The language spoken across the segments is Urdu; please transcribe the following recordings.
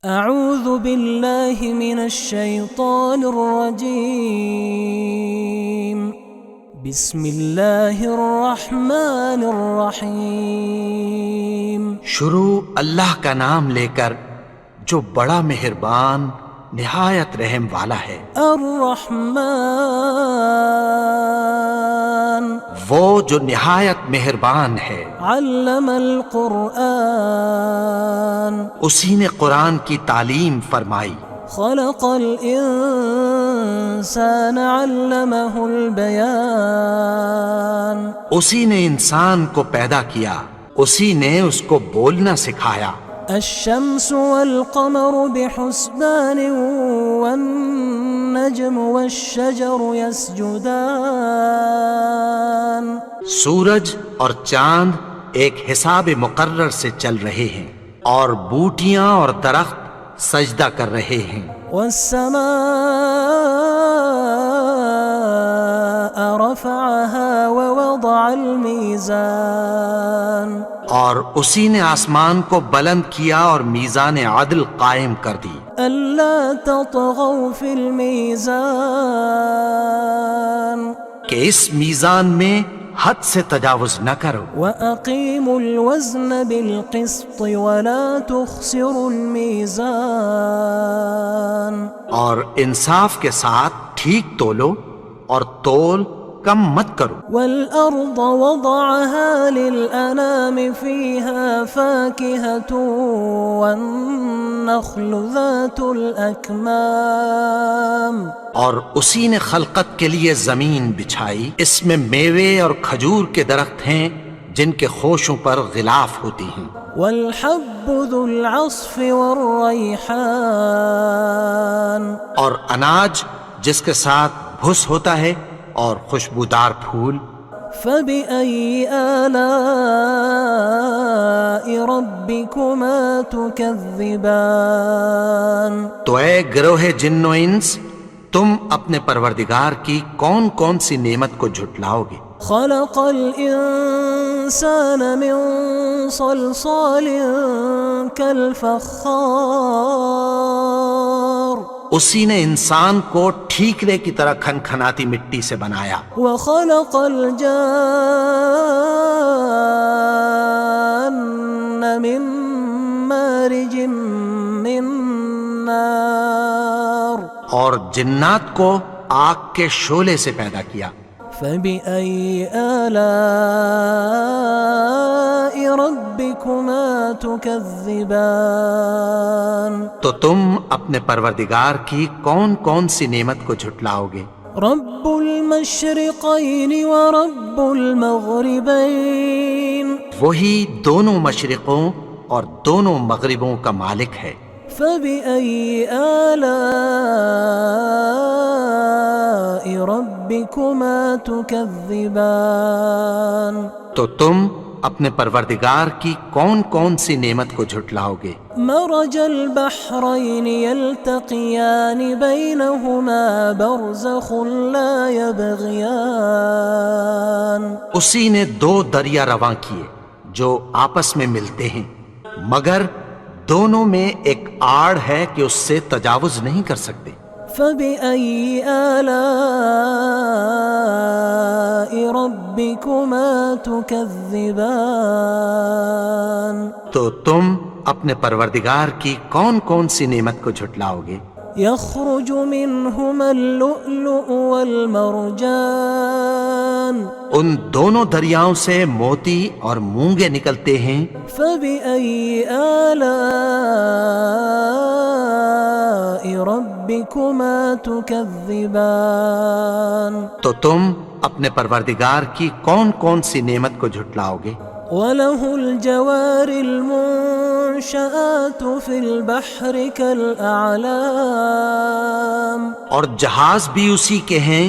اعوذ باللہ من الشیطان الرجیم بسم اللہ الرحمن الرحیم شروع اللہ کا نام لے کر جو بڑا مہربان نہایت رحم والا ہے۔ الرحمن وہ جو نہایت مہربان ہے۔ علم القرآن اسی نے قرآن کی تعلیم فرمائی۔ خلق الانسان علمہ البیان اسی نے انسان کو پیدا کیا، اسی نے اس کو بولنا سکھایا۔ الشمس والقمر بحسبان والنجم والشجر يسجدان سورج اور چاند ایک حساب مقرر سے چل رہے ہیں، اور بوٹیاں اور درخت سجدہ کر رہے ہیں۔ والسماء رفعها ووضع الميزان اور اسی نے آسمان کو بلند کیا اور میزان عدل قائم کر دی۔ ألا تطغوا في الميزان کہ اس میزان میں حد سے تجاوز نہ کرو۔ وأقيموا الوزن بالقسط ولا تخسروا الميزان اور انصاف کے ساتھ ٹھیک تولو اور تول کم مت کرو۔ والأرض وضعها للأنام فيها فاكهة والنخل ذات الأكمام اور اسی نے خلقت کے لیے زمین بچھائی، اس میں میوے اور کھجور کے درخت ہیں جن کے خوشوں پر غلاف ہوتی ہیں۔ والحب ذو العصف والریحان اور اناج جس کے ساتھ بھس ہوتا ہے اور خوشبودار پھول۔ فبأي آلاء ربكما تكذبان تو اے گروہ جن و انس، تم اپنے پروردگار کی کون کون سی نعمت کو جھٹلاؤ گے؟ خلق الإنسان من صلصال كالفخار اسی نے انسان کو ٹھیکرے کی طرح کھنکھناتی مٹی سے بنایا۔ وخلق الجان من مارج من نار اور جنات کو آگ کے شعلے سے پیدا کیا۔ فبأي آلاء ربكما تكذبان تو تم اپنے پروردگار کی کون کون سی نعمت کو جھٹلاؤ گے؟ رب المشرقين ورب المغربين وہی دونوں مشرقوں اور دونوں مغربوں کا مالک ہے۔ فبأي آلاء ربكما تكذبان تو تم اپنے پروردگار کی کون کون سی نعمت کو جھٹلاؤ گے؟ مرج البحرين يلتقيان بينهما برزخ لا يبغيان اسی نے دو دریا رواں کیے جو آپس میں ملتے ہیں، مگر دونوں میں ایک آڑ ہے کہ اس سے تجاوز نہیں کر سکتے۔ فبأي آلاء ربكما تكذبان تو تم اپنے پروردگار کی کون کون سی نعمت کو جھٹلاؤ گے؟ يخرج منهما اللؤلؤ والمرجان ان دونوں دریاؤں سے موتی اور مونگے نکلتے ہیں۔ فبأي آلاء ربكما تكذبان تو تم اپنے پروردگار کی کون کون سی نعمت کو جھٹلاؤ گے؟ وله الجوار المنشآت في البحر كالأعلام اور جہاز بھی اسی کے ہیں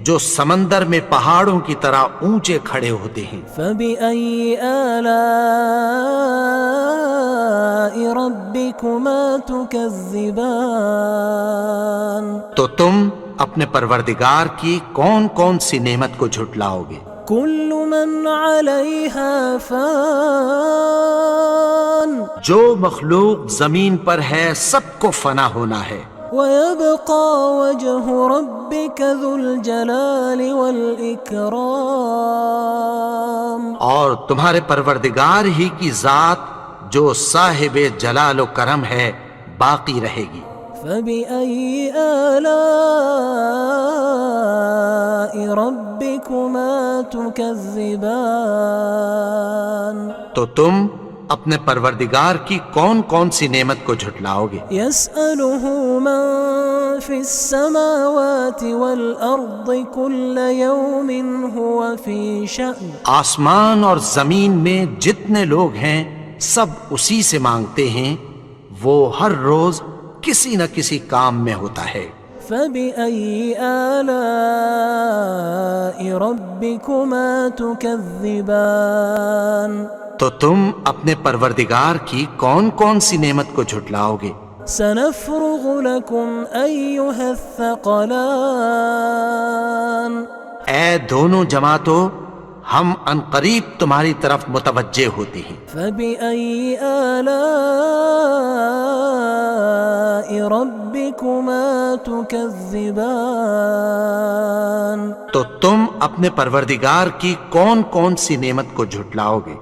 جو سمندر میں پہاڑوں کی طرح اونچے کھڑے ہوتے ہیں۔ فبأي آلاء ربكما تكذبان تو تم اپنے پروردگار کی کون کون سی نعمت کو جھٹلاؤ گے؟ كل من عليها فان جو مخلوق زمین پر ہے سب کو فنا ہونا ہے، ويبقى وجه ربك ذو الجلال والإكرام اور تمہارے پروردگار ہی کی ذات جو صاحب جلال و کرم ہے باقی رہے گی۔ فبأي آلاء ربكما تكذبان تو تم اپنے پروردگار کی کون کون سی نعمت کو جھٹلاؤ گے؟ يسأله من في السماوات والأرض كل يوم هو في شأن آسمان اور زمین میں جتنے لوگ ہیں سب اسی سے مانگتے ہیں، وہ ہر روز کسی نہ کسی کام میں ہوتا ہے۔ فبأي آلاء ربكما تكذبان تو تم اپنے پروردگار کی کون کون سی نعمت کو جھٹلاؤ گے؟ سنفرغ لكم أيها الثقلان اے دونوں جماعتوں، ہم عنقریب تمہاری طرف متوجہ ہوتے ہیں۔ فبأي آلاء ربكما تكذبان تو تم اپنے پروردگار کی کون کون سی نعمت کو جھٹلاؤ گے؟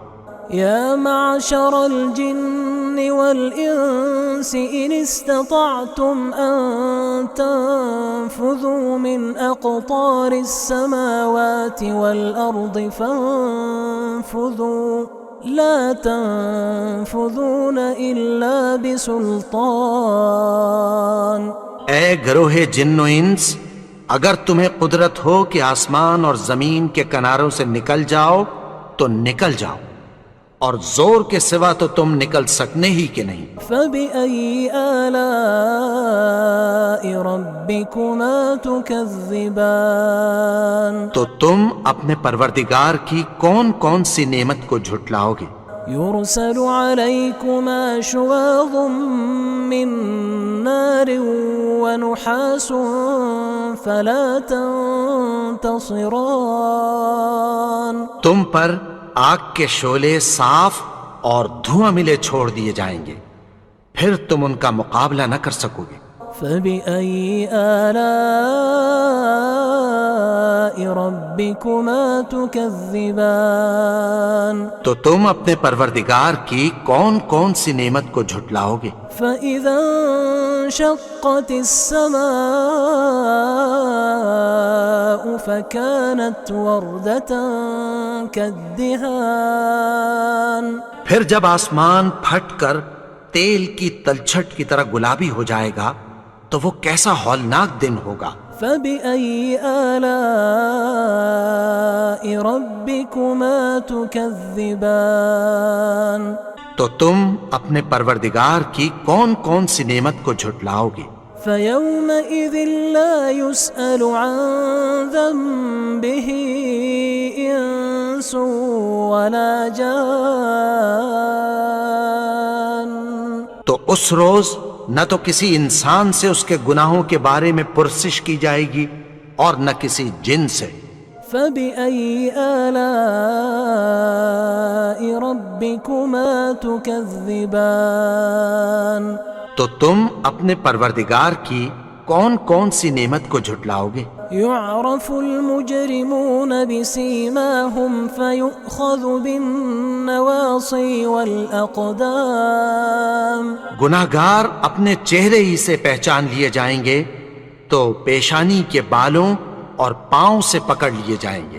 يا معشر الجن والإنس إن استطعتم أن تنفذوا من أقطار السماوات والأرض فانفذوا لا تنفذون إلا بسلطان۔ اے گروہ جن و انس، اگر تمہیں قدرت ہو کہ آسمان اور زمین کے کناروں سے نکل جاؤ تو نکل جاؤ، اور زور کے سوا تو تم نکل سکنے ہی کہ نہیں۔ فبأي آلاء ربكما تكذبان تو تم اپنے پروردگار کی کون کون سی نعمت کو جھٹلاؤ گے؟ يرسل عليكما شواظ من نار ونحاس فلا تنتصران۔ تم پر آگ کے شعلے صاف اور دھواں ملے چھوڑ دیے جائیں گے، پھر تم ان کا مقابلہ نہ کر سکو گے۔ فبأي آلاء ربكما تكذبان تو تم اپنے پروردگار کی کون کون سی نعمت کو جھٹلاؤ گے؟ فإذا انشقت السماء فكانت وردة كالدهان۔ پھر جب آسمان پھٹ کر تیل کی تلچھٹ کی طرح گلابی ہو جائے گا تو وہ کیسا ہولناک دن ہوگا۔ فبأي آلاء ربكما تكذبان۔ تو تم اپنے پروردگار کی کون کون سی نعمت کو جھٹلاؤ گے؟ فيومئذ لا يسأل عن ذنبه إنس ولا جان۔ تو اس روز نہ تو کسی انسان سے اس کے گناہوں کے بارے میں پرسش کی جائے گی اور نہ کسی جن سے۔ فبأي آلاء ربكما تكذبان۔ تو تم اپنے پروردگار کی کون کون سی نعمت کو جھٹلاؤ گے؟ يعرف المجرمون بسيماهم فيؤخذ بالنواصي والأقدام۔ گناہگار اپنے چہرے ہی سے پہچان لیے جائیں گے تو پیشانی کے بالوں اور پاؤں سے پکڑ لیے جائیں گے۔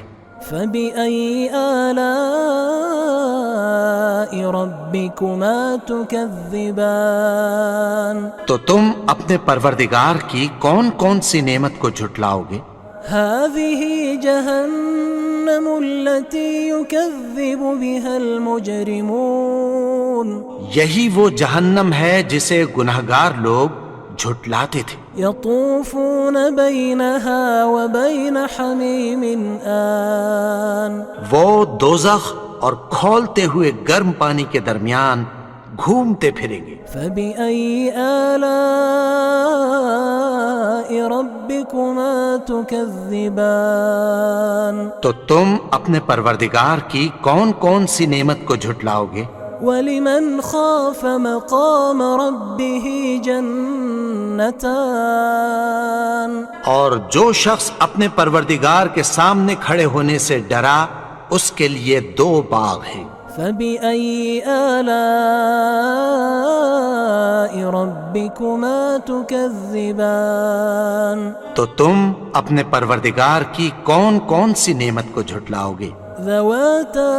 فبأي آلاء ربكما تكذبان۔ تو تم اپنے پروردگار کی کون کون سی نعمت کو جھٹلاؤ گے؟ هذه جهنم التي يكذب بها المجرمون۔ یہی وہ جہنم ہے جسے گناہگار لوگ جھٹلاتے تھے۔ يطوفون بينها وبين حميم آن۔ وہ دوزخ اور کھولتے ہوئے گرم پانی کے درمیان گھومتے پھریں گے۔ فبأي آلاء ربكما ربكما تكذبان تو تم اپنے پروردگار کی کون کون سی نعمت کو جھٹلاؤ گے؟ ولمن خاف مقام ربه جنتان اور جو شخص اپنے پروردگار کے سامنے کھڑے ہونے سے ڈرا اس کے لیے 2 باغ ہیں۔ فبأي آلاء ربكما تكذبان تو تم اپنے پروردگار کی کون کون سی نعمت کو جھٹلاؤ گے؟ ذواتا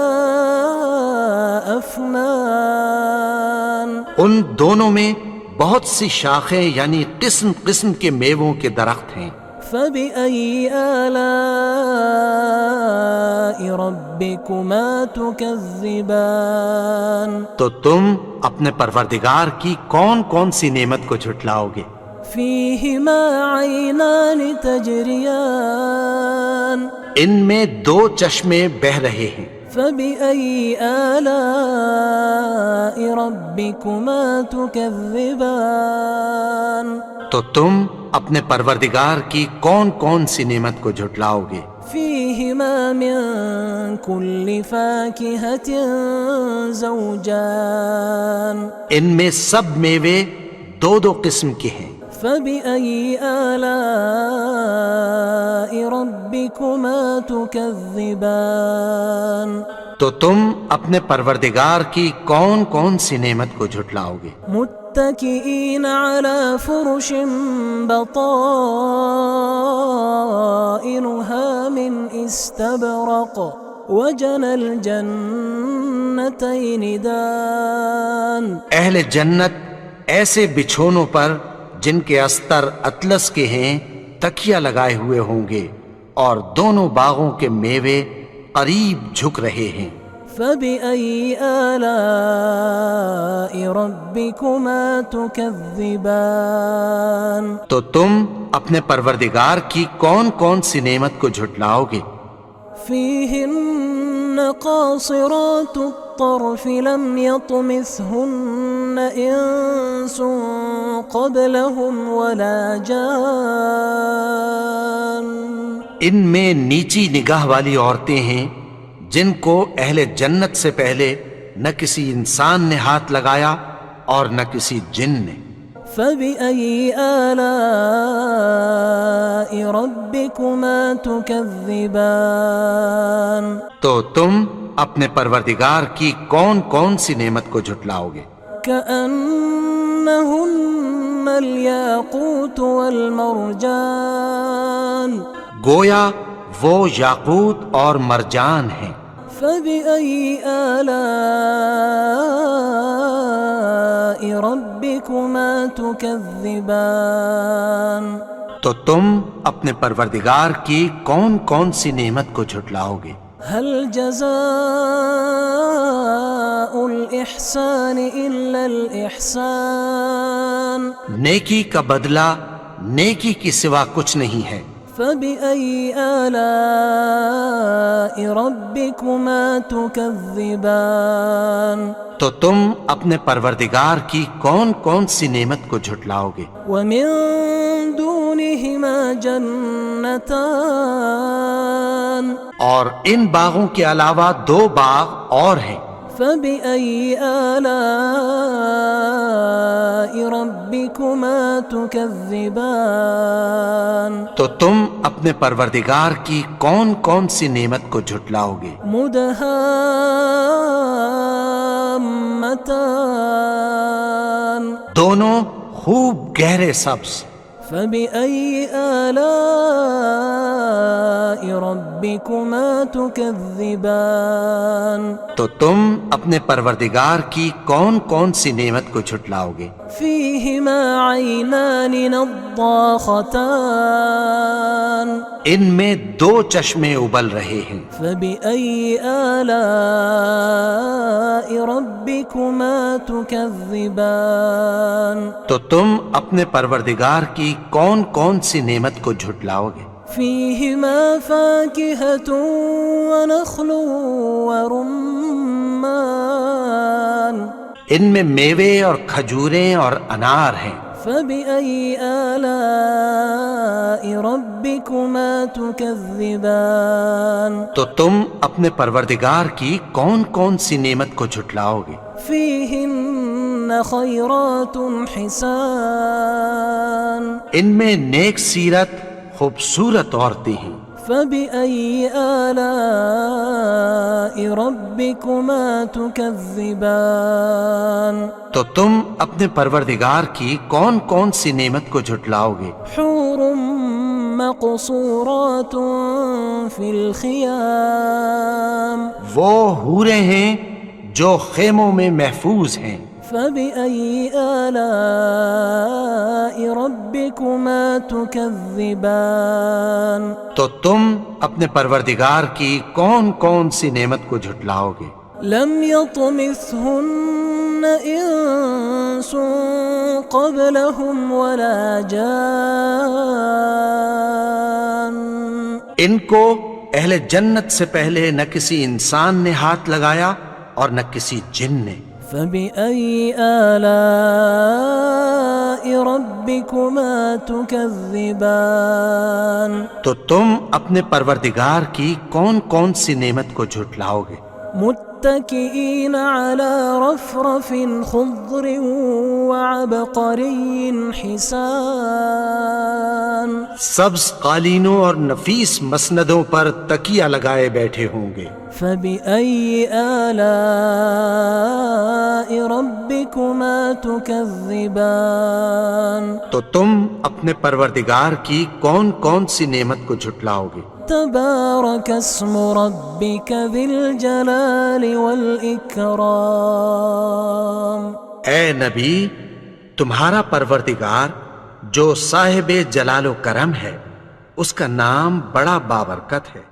أفنان ان دونوں میں بہت سی شاخیں یعنی قسم قسم کے میووں کے درخت ہیں۔ فبأي آلاء ربكما تكذبان تو تم اپنے پروردگار کی کون کون سی نعمت کو جھٹلاؤ گے؟ فيهما عينان تجريان ان میں 2 چشمے بہہ رہے ہیں۔ فبأي آلاء ربكما تكذبان تو تم اپنے پروردگار کی کون کون سی نعمت کو جھٹلاؤ گے؟ فيهما من كل فاكهة زوجان ان میں سب میوے 2 قسم کے ہیں۔ فبأي آلاء ربكما تكذبان تو تم اپنے پروردگار کی کون کون سی نعمت کو جھٹلاؤ گے؟ متكئين على فرش بطائنها من استبرق وجنى الجنتين دان اہل جنت ایسے بچھونوں پر جن کے استر اطلس کے ہیں تکیہ لگائے ہوئے ہوں گے اور دونوں باغوں کے میوے قریب جھک رہے ہیں۔ فبأي آلاء ربكما تكذبان تو تم اپنے پروردگار کی کون کون سی نعمت کو جھٹلاؤ گے؟ فيهن قاصرات الطرف لم يطمثهن إنس قبلهم ولا جان ان میں نیچی نگاہ والی عورتیں ہیں جن کو اہل جنت سے پہلے نہ کسی انسان نے ہاتھ لگایا اور نہ کسی جن نے۔ فبأي آلاء ربكما تكذبان تو تم اپنے پروردگار کی کون کون سی نعمت کو جھٹلاؤ گے؟ كأنهن الياقوت والمرجان گویا وہ یاقوت اور مرجان ہیں۔ فبأي آلاء ربكما تكذبان تو تم اپنے پروردگار کی کون کون سی نعمت کو جھٹلاؤ گے؟ هل جزاء الإحسان إلا الإحسان نیکی کا بدلہ نیکی کی سوا کچھ نہیں ہے۔ فبأي آلاء ربكما تكذبان تو تم اپنے پروردگار کی کون کون سی نعمت کو جھٹلاؤ گے؟ ومن دونهما جنتان اور ان باغوں کے علاوہ 2 باغ اور ہیں۔ فبأي آلاء ربكما تكذبان تو تم اپنے پروردگار کی کون کون سی نعمت کو جھٹلاؤ گے؟ مدهامتان دونوں خوب گہرے سبز۔ فبأي آلاء ربكما تكذبان تو تم اپنے پروردگار کی کون کون سی نعمت کو جھٹلاؤ گے؟ فيهما عينان نضاختان ان میں 2 چشمے ابل رہے ہیں۔ فبأي آلاء ربكما تكذبان تو تم اپنے پروردگار کی کون کون سی نعمت کو جھٹلاؤ گے؟ فيهما فاكهة ونخل ورمان ان میں میوے اور کھجوریں اور انار ہیں۔ فبأي آلاء ربكما تكذبان تو تم اپنے پروردگار کی کون کون سی نعمت کو جھٹلاؤ گے؟ فيهن خيرات حسان ان میں نیک سیرت خوبصورت عورتیں ہیں۔ فبأي آلاء ربكما تكذبان تو تم اپنے پروردگار کی کون کون سی نعمت کو جھٹلاؤ گے؟ حور مقصورات في الخيام وہ حوریں ہیں جو خیموں میں محفوظ ہیں۔ فبأي آلاء ربكما تكذبان تو تم اپنے پروردگار کی کون کون سی نعمت کو جھٹلاؤ گے؟ لم يطمثهن إنس قبلهم ولا جان ان کو اہل جنت سے پہلے نہ کسی انسان نے ہاتھ لگایا اور نہ کسی جن نے۔ فبأي آلاء ربكما تكذبان تو تم اپنے پروردگار کی کون کون سی نعمت کو جھٹلاؤ گے؟ متكئين على رفرف خضر وعبقري حسان سبز قالینوں اور نفیس مسندوں پر تکیہ لگائے بیٹھے ہوں گے۔ فبأي آلاء ربكما تكذبان تو تم اپنے پروردگار کی کون کون سی نعمت کو جھٹلاؤ گے؟ تبارك اسم ربك ذي الجلال والإكرام اے نبی، تمہارا پروردگار جو صاحب جلال و کرم ہے، اس کا نام بڑا بابرکت ہے۔